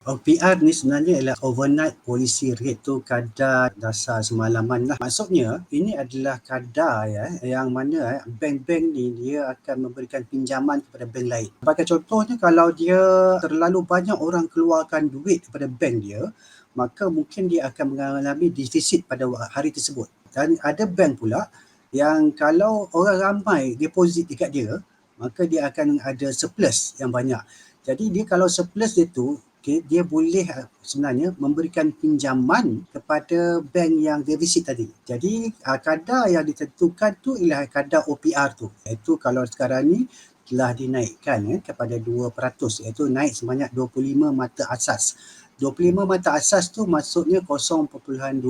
OPR ni sebenarnya ialah overnight policy rate tu kadar dasar semalaman lah. Maksudnya ini adalah kadar yang mana bank-bank ni dia akan memberikan pinjaman kepada bank lain. Sebagai contohnya kalau dia terlalu banyak orang keluarkan duit kepada bank dia, maka mungkin dia akan mengalami defisit pada hari tersebut. Dan ada bank pula yang kalau orang ramai deposit dekat dia, maka dia akan ada surplus yang banyak. Jadi dia kalau surplus dia tu, dia boleh sebenarnya memberikan pinjaman kepada bank yang defisit tadi. Jadi kadar yang ditentukan tu ialah kadar OPR tu. Iaitu kalau sekarang ni telah dinaikkan kepada 2%, iaitu naik sebanyak 25 mata asas. 25 mata asas tu maksudnya 0.25%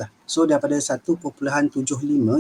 lah. So daripada 1.75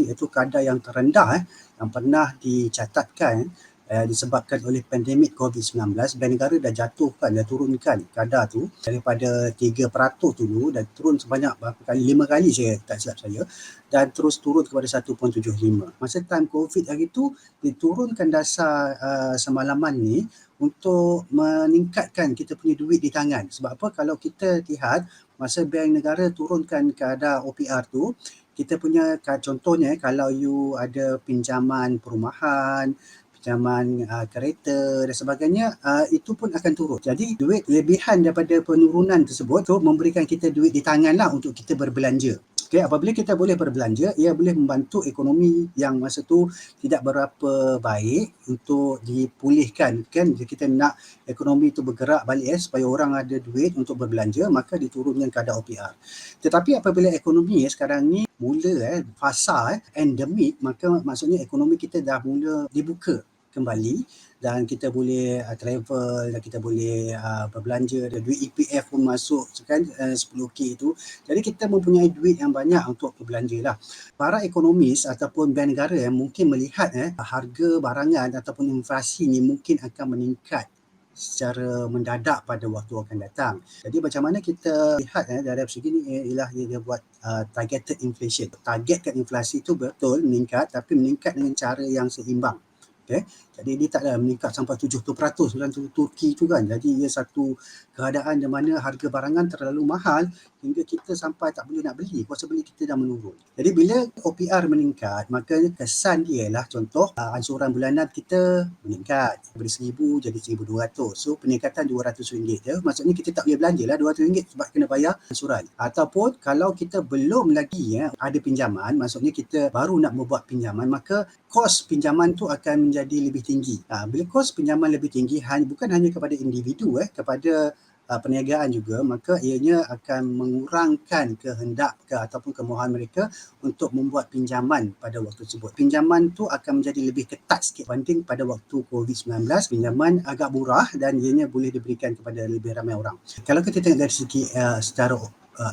iaitu kadar yang terendah yang pernah dicatatkan disebabkan oleh pandemik COVID-19, bank negara dah jatuhkan, dah turunkan kadar tu daripada 3% dulu dan turun sebanyak berapa kali, 5 kali saya tak silap saya, dan terus turun kepada 1.75. Masa time COVID hari tu diturunkan dasar semalaman ni untuk meningkatkan kita punya duit di tangan. Sebab apa? Kalau kita lihat masa bank negara turunkan kadar OPR tu, kita punya contohnya kalau you ada pinjaman perumahan, pinjaman kereta dan sebagainya, itu pun akan turun. Jadi duit lebihan daripada penurunan tersebut tu memberikan kita duit di tangan lah untuk kita berbelanja. Okay, apabila kita boleh berbelanja, ia boleh membantu ekonomi yang masa tu tidak berapa baik untuk dipulihkan. Kan kita nak ekonomi itu bergerak balik supaya orang ada duit untuk berbelanja, maka diturunkan kadar OPR. Tetapi apabila ekonomi sekarang ni mula fasa endemik, maka maksudnya ekonomi kita dah mula dibuka kembali dan kita boleh travel dan kita boleh berbelanja, dan duit EPF pun masuk kan, 10k tu. Jadi kita mempunyai duit yang banyak untuk berbelanja lah. Para ekonomis ataupun bank negara mungkin melihat harga barangan ataupun inflasi ni mungkin akan meningkat secara mendadak pada waktu akan datang. Jadi macam mana kita lihat dari segi ni ialah dia buat targeted inflation. Targetkan inflasi tu betul meningkat, tapi meningkat dengan cara yang seimbang. Okay. Jadi dia taklah meningkat sampai 70% dalam Turki tu kan. Jadi ia satu keadaan di mana harga barangan terlalu mahal hingga kita sampai tak boleh nak beli. Kuasa beli kita dah menurun. Jadi bila OPR meningkat, maka kesan dia ialah contoh ansuran bulanan kita meningkat dari 1,000 jadi 1,200. So peningkatan RM200 je. Maksudnya kita tak boleh belanja lah RM200 sebab kena bayar ansuran. Ataupun kalau kita belum lagi ada pinjaman, maksudnya kita baru nak membuat pinjaman, maka kos pinjaman tu akan menjadi lebih tinggi. Bila kos pinjaman lebih tinggi, bukan hanya kepada individu, kepada perniagaan juga, maka ianya akan mengurangkan kehendak ataupun kemohonan mereka untuk membuat pinjaman pada waktu tersebut. Pinjaman tu akan menjadi lebih ketat sikit banding pada waktu COVID-19. Pinjaman agak murah dan ianya boleh diberikan kepada lebih ramai orang. Kalau kita tengok dari segi secara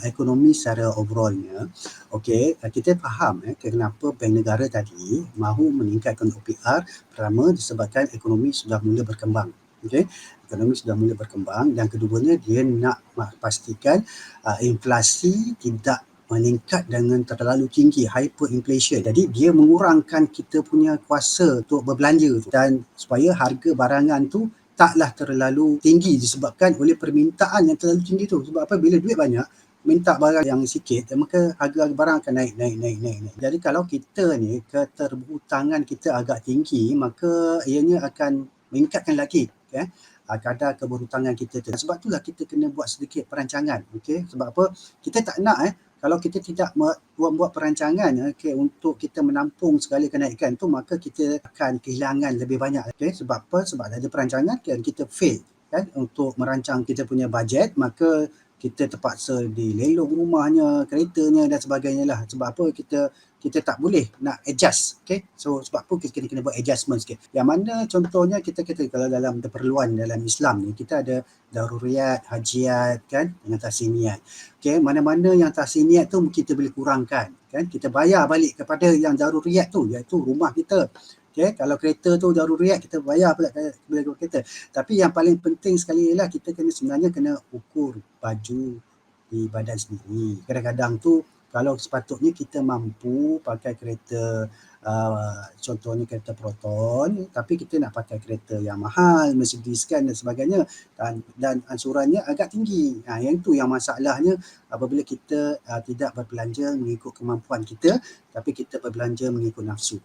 ekonomi secara overallnya, kita faham kenapa bank negara tadi mahu meningkatkan OPR. Pertama, disebabkan ekonomi sudah mula berkembang. Ekonomi sudah mula berkembang, dan keduanya dia nak pastikan inflasi tidak meningkat dengan terlalu tinggi, hyperinflation. Jadi dia mengurangkan kita punya kuasa untuk berbelanja tu, dan supaya harga barangan tu taklah terlalu tinggi disebabkan oleh permintaan yang terlalu tinggi tu. Sebab apa? Bila duit banyak, minta barang yang sikit, maka harga barang akan naik. Jadi kalau kita ni keterhutangan kita agak tinggi, maka ianya akan meningkatkan lagi kadar keberhutangan kita tu. Sebab itulah kita kena buat sedikit perancangan. Sebab apa? Kita tak nak kalau kita tidak buat perancangan untuk kita menampung segala kenaikan tu, maka kita akan kehilangan lebih banyak. Sebab apa? Sebab ada perancangan dan kita fail untuk merancang kita punya bajet, maka kita terpaksa dilelong rumahnya, keretanya dan sebagainya lah. Sebab apa? Kita tak boleh nak adjust. So sebab apa kita kena buat adjustment sikit. Yang mana contohnya kita kalau dalam keperluan dalam Islam ni, kita ada daruriyat, hajiat kan, dengan tahsiniat. Mana-mana yang tahsiniat tu kita boleh kurangkan kan. Kita bayar balik kepada yang daruriyat tu, iaitu rumah kita. Kalau kereta tu daruriyat, kita bayar pula kereta. Tapi yang paling penting sekali ialah kita sebenarnya kena ukur baju di badan sendiri. Kadang-kadang tu Kalau sepatutnya kita mampu pakai kereta contohnya kereta Proton, tapi kita nak pakai kereta yang mahal, Mercedes kan dan sebagainya, dan ansurannya agak tinggi. Yang itu yang masalahnya apabila kita tidak berbelanja mengikut kemampuan kita, tapi kita berbelanja mengikut nafsu.